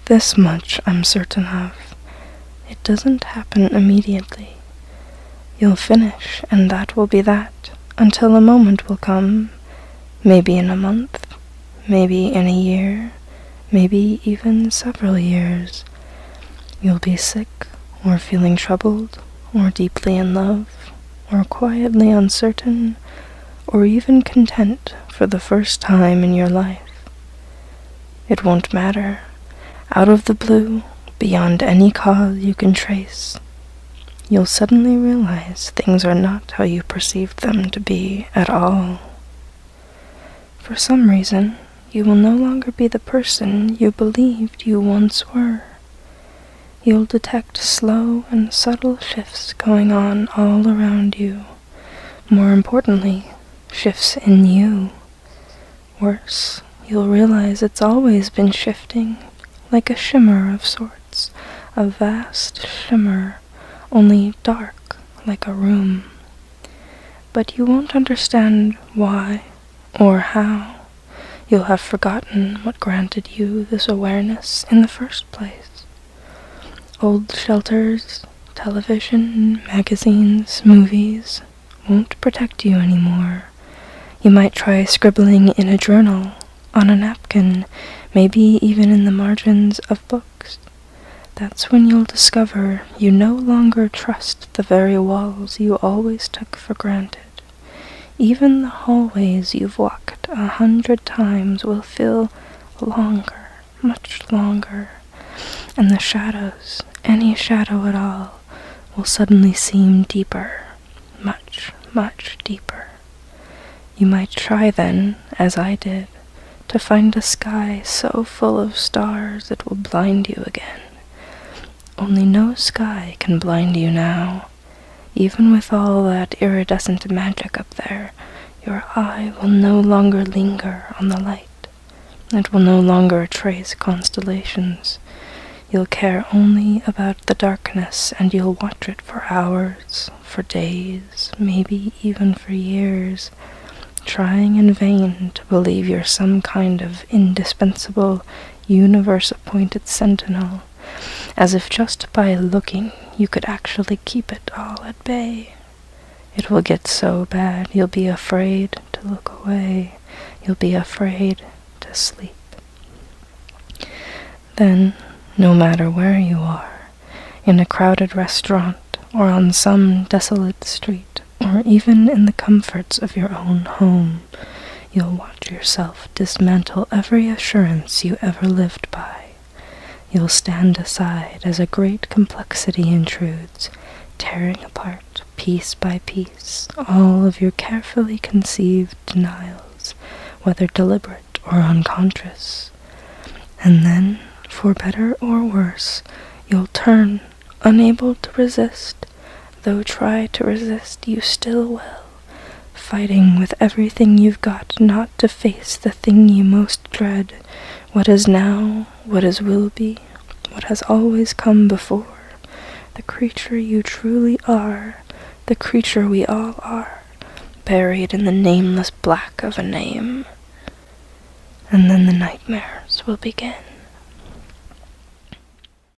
This much I'm certain of. It doesn't happen immediately. You'll finish, and that will be that, until a moment will come, maybe in a month, maybe in a year, maybe even several years. You'll be sick, or feeling troubled, or deeply in love, or quietly uncertain, or even content for the first time in your life. It won't matter. Out of the blue, beyond any cause you can trace, you'll suddenly realize things are not how you perceived them to be at all. For some reason, you will no longer be the person you believed you once were. You'll detect slow and subtle shifts going on all around you. More importantly, shifts in you. Worse, you'll realize it's always been shifting, like a shimmer of sorts, a vast shimmer, only dark like a room. But you won't understand why or how. You'll have forgotten what granted you this awareness in the first place. Old shelters, television, magazines, movies won't protect you anymore. You might try scribbling in a journal, on a napkin, maybe even in the margins of books. That's when you'll discover you no longer trust the very walls you always took for granted. Even the hallways you've walked 100 times will feel longer, much longer, and the shadows, any shadow at all, will suddenly seem deeper, much, much deeper. You might try then, as I did, to find a sky so full of stars it will blind you again. Only no sky can blind you now. Even with all that iridescent magic up there, your eye will no longer linger on the light. It will no longer trace constellations. You'll care only about the darkness, and you'll watch it for hours, for days, maybe even for years, trying in vain to believe you're some kind of indispensable, universe-appointed sentinel, as if just by looking you could actually keep it all at bay. It will get so bad you'll be afraid to look away. You'll be afraid to sleep. Then, no matter where you are, in a crowded restaurant, or on some desolate street, or even in the comforts of your own home, you'll watch yourself dismantle every assurance you ever lived by. You'll stand aside as a great complexity intrudes, tearing apart, piece by piece, all of your carefully conceived denials, whether deliberate or unconscious. And then, for better or worse, you'll turn, unable to resist, though try to resist you still will, fighting with everything you've got not to face the thing you most dread, what is now, what is will be, what has always come before, the creature you truly are, the creature we all are, buried in the nameless black of a name. And then the nightmares will begin.